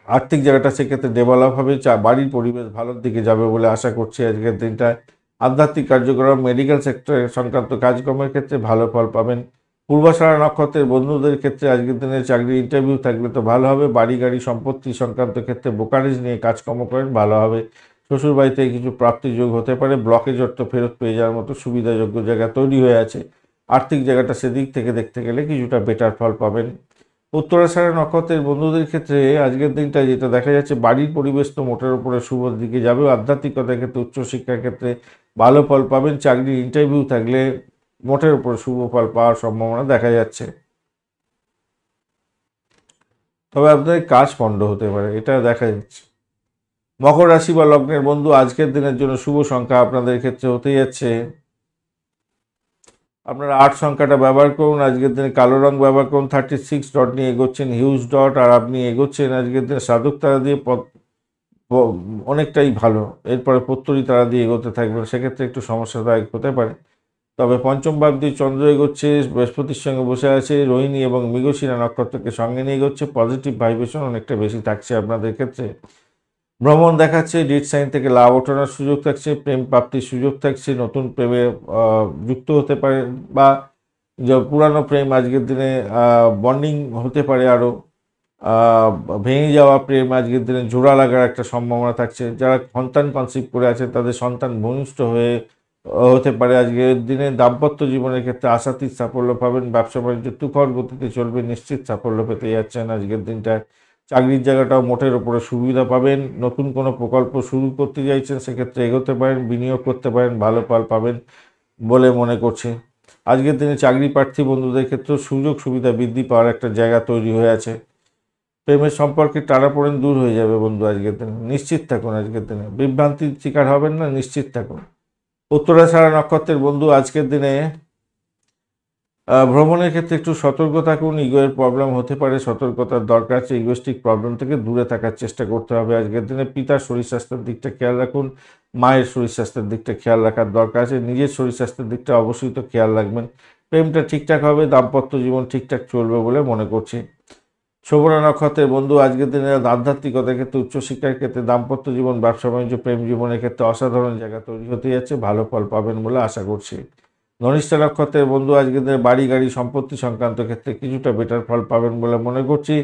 আর্থিক জায়গাটা সেক্ষেত্রে ডেভেলপ হবে, বাড়ির পরিবেশ ভালোর দিকে যাবে বলে আশা করছি আজকের দিনটায়। আধ্যাত্মিক কার্যক্রম, মেডিকেল সেক্টর সংক্রান্ত কাজকর্মের ক্ষেত্রে ভালো ফল পাবেন। পূর্বাষাঢ়া নক্ষত্রের বন্ধুদের ক্ষেত্রে আজকের দিনে চাকরি ইন্টারভিউ থাকলে তো ভালো হবে। বাড়ি গাড়ি সম্পত্তি সংক্রান্ত ক্ষেত্রে ব্রোকারেজ নিয়ে কাজকর্ম করেন, ভালো হবে। শ্বশুরবাড়িতে কিছু প্রাপ্তিযোগ হতে পারে, ব্লকেজ অর্থ ফেরত পেয়ে যাওয়ার মতো সুবিধাযোগ্য জায়গা তৈরি হয়ে আছে। আর্থিক জায়গাটা সেদিক থেকে দেখতে গেলে কিছুটা বেটার ফল পাবেন। উত্তরাষাঢ়া নক্ষত্রের বন্ধুদের ক্ষেত্রে আজকের দিনটা যেটা দেখা যাচ্ছে, বাড়ির পরিবেশ তো মোটের উপরে শুভর দিকে যাবে। আধ্যাত্মিকতার ক্ষেত্রে, উচ্চশিক্ষার ক্ষেত্রে ভালো ফল পাবেন। চাকরির ইন্টারভিউ থাকলে মোটের উপরে শুভ ফল পাওয়ার সম্ভাবনা দেখা যাচ্ছে। তবে আপনাদের কাজ পণ্ড হতে পারে, এটা দেখা যাচ্ছে। মকর রাশি বা লগ্নের বন্ধু, আজকের দিনের জন্য শুভ সংখ্যা আপনাদের ক্ষেত্রে হতে যাচ্ছে, আপনারা 8 সংখ্যাটা ব্যবহার করুন। আজকের দিনে কালো রং ব্যবহার করুন। 36 ডট নিয়ে এগোচ্ছেন, হিউজ ডট, আর আপনি এগোচ্ছেন আজকের দিনে সাধক তারা দিয়ে অনেকটাই ভালো। এরপরে প্রত্যরী তারা দিয়ে এগোতে থাকবেন, সেক্ষেত্রে একটু সমস্যাদায়ক হতে পারে। তবে পঞ্চম ভাব দিয়ে চন্দ্র এগোচ্ছে, বৃহস্পতির সঙ্গে বসে আছে, রোহিণী এবং মৃগশিরা নক্ষত্রকে সঙ্গে নিয়ে এগোচ্ছে, পজিটিভ ভাইব্রেশন অনেকটা বেশি থাকছে আপনাদের ক্ষেত্রে। ভ্রমণ দেখাচ্ছে, ডেট সাইন থেকে লাভ ওঠানোর সুযোগ থাকছে, প্রেম প্রাপ্তির সুযোগ থাকছে, নতুন প্রেমে যুক্ত হতে পারে, বা যে পুরানো প্রেম আজকের দিনে বন্ডিং হতে পারে, আরও ভেঙে যাওয়া প্রেম আজকের দিনে জোড়া লাগার একটা সম্ভাবনা থাকছে। যারা সন্তান কনসিভ করে আছে তাদের সন্তান ভূমিষ্ঠ হয়ে হতে পারে আজকের দিনে। দাম্পত্য জীবনের ক্ষেত্রে আশাতীত সাফল্য পাবেন। ব্যবসা বাণিজ্য তুখর গতিতে চলবে, নিশ্চিত সাফল্য পেতে যাচ্ছেন আজকের দিনটায়। চাকরির জায়গাটাও মোটের ওপরে সুবিধা পাবেন। নতুন কোনো প্রকল্প শুরু করতে চাইছেন, সেক্ষেত্রে এগোতে পারেন, বিনিয়োগ করতে পারেন, ভালো ফল পাবেন বলে মনে করছি। আজকের দিনে চাকরি প্রার্থী বন্ধুদের ক্ষেত্রেও সুযোগ সুবিধা বৃদ্ধি পাওয়ার একটা জায়গা তৈরি হয়ে আছে। প্রেমের সম্পর্কে টানাপোড়েন দূর হয়ে যাবে বন্ধু আজকের দিনে, নিশ্চিত থাকুন। আজকের দিনে বিভ্রান্তির শিকার হবেন না, নিশ্চিত থাকুন। উত্তরাষাঢ়া নক্ষত্রের বন্ধু, আজকের দিনে ভ্রমণের ক্ষেত্রে একটু সতর্ক থাকুন। ইগোয়ের প্রবলেম হতে পারে, সতর্কতার দরকার আছে। ইগোস্টিক প্রবলেম থেকে দূরে থাকার চেষ্টা করতে হবে আজকের দিনে। পিতার শরীর স্বাস্থ্যের দিকটা খেয়াল রাখুন, মায়ের শরীর স্বাস্থ্যের দিকটা খেয়াল রাখার দরকার আছে। নিজের শরীর স্বাস্থ্যের দিকটা অবশ্যই তো খেয়াল রাখবেন। প্রেমটা ঠিকঠাক হবে, দাম্পত্য জীবন ঠিকঠাক চলবে বলে মনে করছি। শোভনা নক্ষত্রের বন্ধু, আজকের দিনে আধ্যাত্মিকতার ক্ষেত্রে, উচ্চশিক্ষার ক্ষেত্রে, দাম্পত্য জীবন, ব্যবসা বাণিজ্য, প্রেম জীবনের ক্ষেত্রে অসাধারণ জায়গা তৈরি হতে যাচ্ছে, ভালো ফল পাবেন বলে আশা করছি। ধনিষ্ঠা নক্ষত্রের বন্ধু, আজকের দিনে বাড়ি গাড়ি সম্পত্তি সংক্রান্ত ক্ষেত্রে কিছুটা বেটার ফল পাবেন বলে মনে করছি।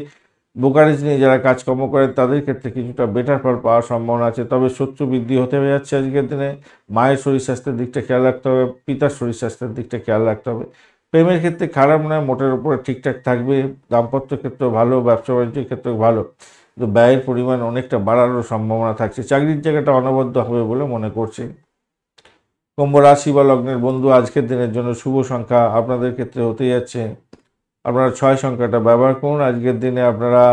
ব্রোকারেজ নিয়ে যারা কাজকর্ম করেন তাদের ক্ষেত্রে কিছুটা বেটার ফল পাওয়ার সম্ভাবনা আছে। তবে শত্রু বৃদ্ধি হতে যাচ্ছে আজকের দিনে। মায়ের শরীর স্বাস্থ্যের দিকটা খেয়াল রাখতে হবে, পিতার শরীর স্বাস্থ্যের দিকটা খেয়াল রাখতে হবে। প্রেমের ক্ষেত্রে খারাপ নয়, মোটের উপরে ঠিকঠাক থাকবে। দাম্পত্য ক্ষেত্রেও ভালো, ব্যবসা বাণিজ্যের ক্ষেত্রেও ভালো, কিন্তু ব্যয়ের পরিমাণ অনেকটা বাড়ারও সম্ভাবনা থাকছে। চাকরির জায়গাটা অনবদ্য হবে বলে মনে করছি। কুম্ভ রাশি বা লগ্নের বন্ধু, আজকের দিনের জন্য শুভ সংখ্যা আপনাদের ক্ষেত্রে হতে যাচ্ছে, আপনারা 6 সংখ্যাটা ব্যবহার করুন। আজকের দিনে আপনারা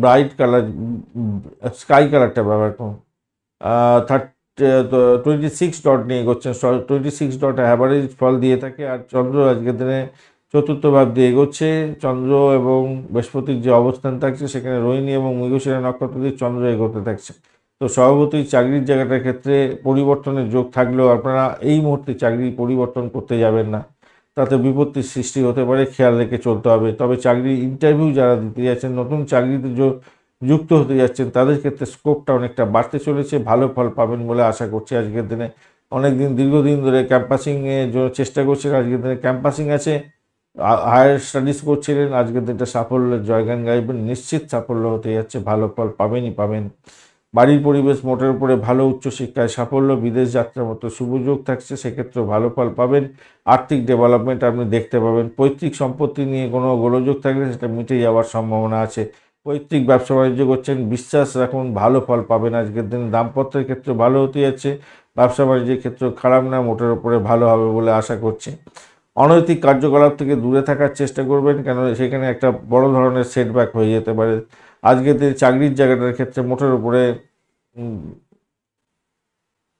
ব্রাইট কালার, স্কাই কালারটা ব্যবহার করুন। 26 ডট নিয়ে এগোচ্ছেন। 26 ডট অ্যাভারেজ ফল দিয়ে থাকে। আর চন্দ্র আজকের দিনে চতুর্থ ভাব দিয়ে এগোচ্ছে। চন্দ্র এবং বৃহস্পতির যে অবস্থান থাকছে সেখানে রোহিণী এবং মৃগশিরা নক্ষত্র দিয়ে চন্দ্র এগোতে থাকছে। তো স্বভাবতই চাকরির জায়গাটার ক্ষেত্রে পরিবর্তনের যোগ থাকলেও আপনারা এই মুহূর্তে চাকরি পরিবর্তন করতে যাবেন না, তাতে বিপত্তির সৃষ্টি হতে পারে, খেয়াল রেখে চলতে হবে। তবে চাকরির ইন্টারভিউ যারা দিতে যাচ্ছেন, নতুন চাকরিতে যুক্ত হতে যাচ্ছেন, তাদের ক্ষেত্রে স্কোপটা অনেকটা বাড়তে চলেছে, ভালো ফল পাবেন বলে আশা করছি। আজকের দিনে অনেকদিন দীর্ঘদিন ধরে ক্যাম্পাসিংয়ের জন্য চেষ্টা করছেন, আজকের দিনে ক্যাম্পাসিং আছে, হায়ার স্টাডিজ করছিলেন, আজকের দিনটা সাফল্যের জয়গান গাইবেন, নিশ্চিত সাফল্য হতে যাচ্ছে, ভালো ফল পাবেনই পাবেন। বাড়ির পরিবেশ মোটের উপরে ভালো, উচ্চশিক্ষায় সাফল্য, বিদেশ যাত্রার মতো শুভযোগ থাকছে, সেক্ষেত্রেও ভালো ফল পাবেন। আর্থিক ডেভেলপমেন্ট আপনি দেখতে পাবেন। পৈতৃক সম্পত্তি নিয়ে কোনো গোলযোগ থাকলে সেটা মিটে যাওয়ার সম্ভাবনা আছে। পৈতৃক ব্যবসা বাণিজ্য করছেন, বিশ্বাস রাখুন, ভালো ফল পাবেন আজকের দিনে। দাম্পত্যের ক্ষেত্রে ভালো হতে যাচ্ছে, ব্যবসা বাণিজ্যের ক্ষেত্রে খারাপ না, মোটের উপরে ভালো হবে বলে আশা করছি। অনৈতিক কার্যকলাপ থেকে দূরে থাকার চেষ্টা করবেন, কেন সেখানে একটা বড় ধরনের সেটব্যাক হয়ে যেতে পারে। আজকের দিনে চাকরির জায়গাটার ক্ষেত্রে মোটের উপরে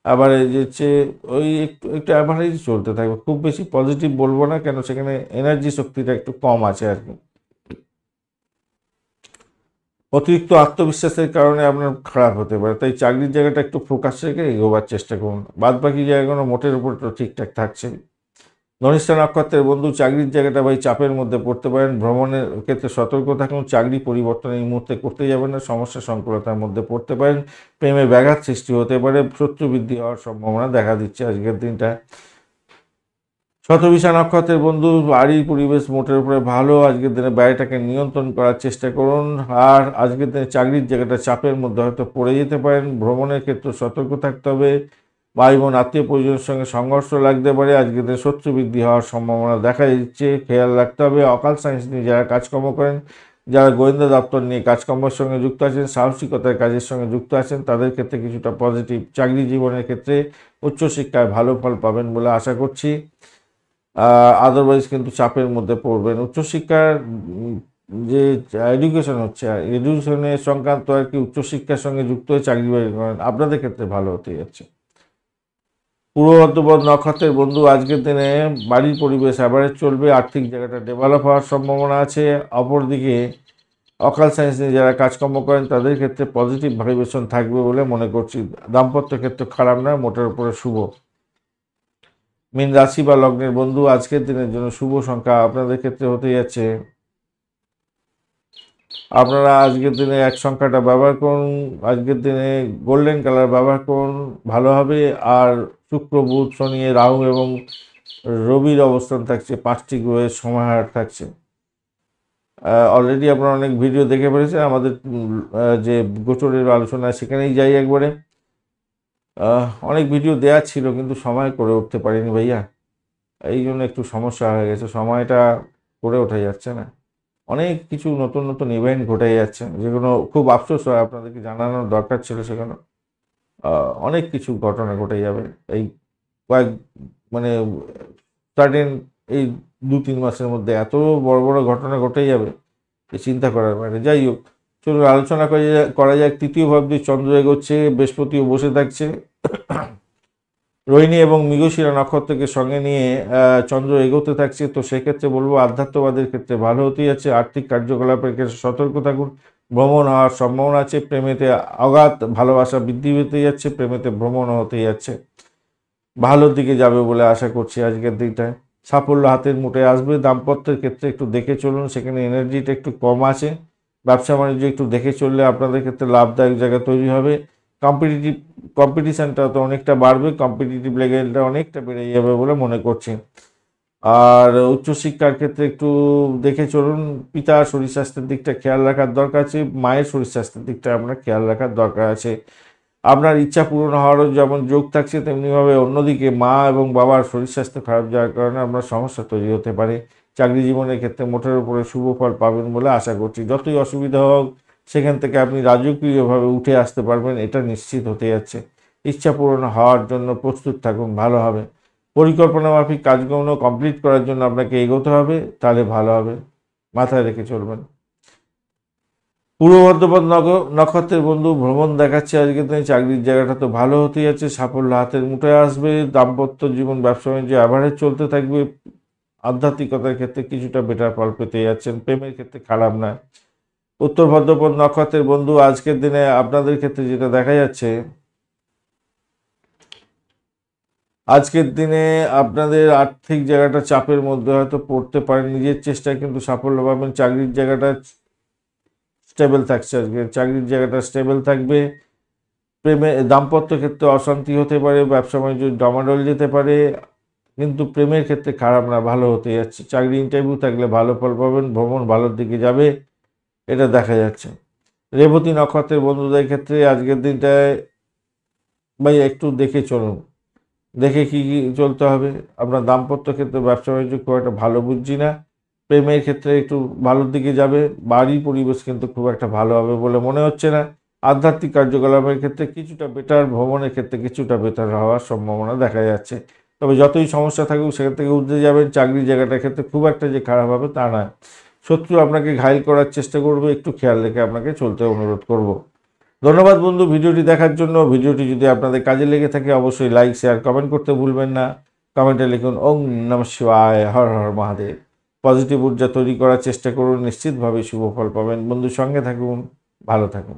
অ্যাভারেজ হচ্ছে, ওই একটু একটু অ্যাভারেজ চলতে থাকবে, খুব বেশি পজিটিভ বলবো না, কেন সেখানে এনার্জি শক্তিটা একটু কম আছে আর কি। অতিরিক্ত আত্মবিশ্বাসের কারণে আপনার খারাপ হতে পারে, তাই চাকরির জায়গাটা একটু ফোকাস রেখে এগোবার চেষ্টা করুন। বাদ বাকি জায়গাগুলো মোটের উপর তো ঠিকঠাক থাকছে। ধনিষ্ঠা নক্ষত্রের বন্ধু, চাকরির জায়গাটা ভাই চাপের মধ্যে পড়তে পারেন, ভ্রমণের ক্ষেত্রে সতর্ক থাকুন, চাকরি পরিবর্তন এই মুহূর্তে করতে যাবেন না, সমস্যা সংকুলতার মধ্যে পড়তে পারেন, প্রেমে ব্যাঘাত সৃষ্টি হতে পারে, শত্রু বৃদ্ধি হওয়ার সম্ভাবনা দেখা দিচ্ছে আজকের দিনটা। শতবিশা নক্ষত্রের বন্ধু, বাড়ির পরিবেশ মোটের উপরে ভালো, আজকের দিনে ব্যয়টাকে নিয়ন্ত্রণ করার চেষ্টা করুন। আর আজকের দিনে চাকরির জায়গাটা চাপের মধ্যে হয়তো পড়ে যেতে পারেন, ভ্রমণের ক্ষেত্রে সতর্ক থাকতে হবে, ভাই বোন আত্মীয় পরিজনের সঙ্গে সংঘর্ষ লাগতে পারে, আজকের দিনে শত্রু বৃদ্ধি হওয়ার সম্ভাবনা দেখা দিচ্ছে, খেয়াল রাখতে হবে। অকাল সায়েন্স নিয়ে যারা কাজকর্ম করেন, যারা গোয়েন্দা দপ্তর নিয়ে কাজকর্মের সঙ্গে যুক্ত আছেন, সাহসিকতার কাজের সঙ্গে যুক্ত আছেন, তাদের ক্ষেত্রে কিছুটা পজিটিভ। চাকরি জীবনের ক্ষেত্রে উচ্চশিক্ষায় ভালো ফল পাবেন বলে আশা করছি। আদারওয়াইজ কিন্তু চাপের মধ্যে পড়বেন। উচ্চশিক্ষার যে এডুকেশন হচ্ছে, এডুকেশনের সংক্রান্ত আর কি, উচ্চশিক্ষার সঙ্গে যুক্ত হয়ে চাকরি বাকরি করেন, আপনাদের ক্ষেত্রে ভালো হতে যাচ্ছে। পূর্ব বর্ধমান নক্ষত্রের বন্ধু, আজকের দিনে বাড়ির পরিবেশ অ্যাভারেজ চলবে, আর্থিক জায়গাটা ডেভেলপ হওয়ার সম্ভাবনা আছে। অপরদিকে অকাল সায়েন্স নিয়ে যারা কাজকর্ম করেন, তাদের ক্ষেত্রে পজিটিভ ভাইব্রেশন থাকবে বলে মনে করছি। দাম্পত্য ক্ষেত্রে খারাপ নয়, মোটের উপরে শুভ। মীন রাশি বা লগ্নের বন্ধু, আজকের দিনের জন্য শুভ সংখ্যা আপনাদের ক্ষেত্রে হতে যাচ্ছে, আপনারা আজকের দিনে এক সংখ্যাটা ব্যবহার করুন, আজকের দিনে গোল্ডেন কালার ব্যবহার করুন, ভালো হবে। আর শুক্র, বুধ, শনি, রাহু এবং রবির অবস্থান থাকছে, 5টি গ্রহের সমাহার থাকছে। অলরেডি আপনারা অনেক ভিডিও দেখে ফেলেছেন আমাদের যে গোচরের আলোচনা, সেখানেই যাই একবারে। অনেক ভিডিও দেওয়া ছিল কিন্তু সময় করে উঠতে পারিনি ভাইয়া, এই জন্য একটু সমস্যা হয়ে গেছে, সময়টা করে ওঠা যাচ্ছে না। অনেক কিছু নতুন নতুন ইভেন্ট ঘটে যাচ্ছে, যেগুলো খুব আফসোস হয়, আপনাদেরকে জানানোর দরকার ছিল। সেখানে অনেক কিছু ঘটনা ঘটে যাবে এই কয়েক, মানে সার্টেন এই 2-3 মাসের মধ্যে এত বড় বড় ঘটনা ঘটে যাবে যে চিন্তা করার বাইরে। যাই হোক, চলুন আলোচনা করা যাক। তৃতীয় ভাব দিয়ে চন্দ্র এগোচ্ছে, বৃহস্পতিও বসে থাকছে, রোহিণী এবং মৃগশিরা নক্ষত্রকে সঙ্গে নিয়ে চন্দ্র এগোতে থাকছে। তো সেক্ষেত্রে বলবো আধ্যাত্মবাদের ক্ষেত্রে ভালো হতে যাচ্ছে, আর্থিক কার্যকলাপের ক্ষেত্রে সতর্ক থাকুন, ভ্রমণ হওয়ার সম্ভাবনা আছে, প্রেমেতে অগাধ ভালোবাসা বৃদ্ধি হতে যাচ্ছে, প্রেমেতে ভ্রমণ হতে যাচ্ছে, ভালোর দিকে যাবে বলে আশা করছি। আজকের দিকটায় সাফল্য হাতের মুঠে আসবে। দাম্পত্যের ক্ষেত্রে একটু দেখে চলুন, সেখানে এনার্জিটা একটু কম আছে। ব্যবসা বাণিজ্য একটু দেখে চললে আপনাদের ক্ষেত্রে লাভদায়ক জায়গা তৈরি হবে। কম্পিটিশানটা তো অনেকটা বাড়বে, কম্পিটিটিভ লেভেলটা অনেকটা বেড়ে যাবে বলে মনে করছি। আর উচ্চশিক্ষার ক্ষেত্রে একটু দেখে চলুন, পিতার শরীর স্বাস্থ্যের দিকটা খেয়াল রাখার দরকার আছে, মায়ের শরীর স্বাস্থ্যের দিকটা আপনার খেয়াল রাখার দরকার আছে। আপনার ইচ্ছা পূরণ হওয়ারও যেমন যোগ থাকছে, তেমনিভাবে অন্যদিকে মা এবং বাবার শরীর স্বাস্থ্য খারাপ যাওয়ার কারণে আপনার সমস্যা তৈরি হতে পারে। চাকরি জীবনের ক্ষেত্রে মোটের উপরে শুভ ফল পাবেন বলে আশা করছি। যতই অসুবিধা হোক, সেখান থেকে আপনি রাজকীয়ভাবে উঠে আসতে পারবেন, এটা নিশ্চিত হতে যাচ্ছে। ইচ্ছা পূরণ হওয়ার জন্য প্রস্তুত থাকুন, ভালো হবে। পরিকল্পনা মাফিক কাজগুলো কমপ্লিট করার জন্য আপনাকে এগোতে হবে, তাহলে ভালো হবে, মাথায় রেখে চলবেন। পূর্ব বর্ধমান নক্ষত্রের বন্ধু ভ্রমণ দেখাচ্ছে আজকে দিনে, চাকরির জায়গাটা তো ভালো হতে যাচ্ছে, সাফল্য হাতের মুঠোয় আসবে, দাম্পত্য জীবন ব্যবসা বাণিজ্য অ্যাভারেজ চলতে থাকবে, আধ্যাত্মিকতার ক্ষেত্রে কিছুটা বেটার ফল পেতে যাচ্ছেন, প্রেমের ক্ষেত্রে খারাপ না। উত্তর ভাদ্রপদ নক্ষত্রের বন্ধু আজকের দিনে আপনাদের ক্ষেত্রে যেটা দেখা যাচ্ছে, আজকের দিনে আপনাদের আর্থিক জায়গাটা চাপের মধ্যে হয়তো পড়তে পারেন, নিজের চেষ্টায় কিন্তু সাফল্য পাবেন, চাকরির জায়গাটা স্টেবল থাকছে, আজকে চাকরির জায়গাটা স্টেবল থাকবে। প্রেমে দাম্পত্য ক্ষেত্রে অশান্তি হতে পারে, ব্যবসা বাণিজ্য ডামাডোল যেতে পারে, কিন্তু প্রেমের ক্ষেত্রে খারাপ না, ভালো হতে যাচ্ছে। চাকরি ইন্টারভিউ থাকলে ভালো ফল পাবেন, ভ্রমণ ভালোর দিকে যাবে, এটা দেখা যাচ্ছে। রেবতী নক্ষত্রের বন্ধুদের ক্ষেত্রে আজকের দিনটায় ভাই একটু দেখে চলুন, দেখে কি কি চলতে হবে। আপনার দাম্পত্য ক্ষেত্রে ব্যবসা বাণিজ্য খুব একটা ভালো বুঝছি না, প্রেমের ক্ষেত্রে একটু ভালোর দিকে যাবে, বাড়ির পরিবেশ কিন্তু খুব একটা ভালো হবে বলে মনে হচ্ছে না। আধ্যাত্মিক কার্যকলাপের ক্ষেত্রে কিছুটা বেটার, ভ্রমণের ক্ষেত্রে কিছুটা বেটার হওয়ার সম্ভাবনা দেখা যাচ্ছে। তবে যতই সমস্যা থাকুক সেখান থেকে উঠতে যাবেন, চাকরির জায়গাটার ক্ষেত্রে খুব একটা যে খারাপ হবে তা নয়। শত্রু আপনাকে ঘায়েল করার চেষ্টা করবে, একটু খেয়াল রেখে আপনাকে চলতে অনুরোধ করব। ধন্যবাদ বন্ধু ভিডিওটি দেখার জন্য। ভিডিওটি যদি আপনাদের কাজে লেগে থাকে অবশ্যই লাইক শেয়ার কমেন্ট করতে ভুলবেন না। কমেন্টে লিখুন ওম নমঃ শিবায়, হর হর মহাদেব। পজিটিভ ঊর্জা তৈরি করার চেষ্টা করুন, নিশ্চিতভাবে শুভ ফল পাবেন। বন্ধুর সঙ্গে থাকুন, ভালো থাকুন।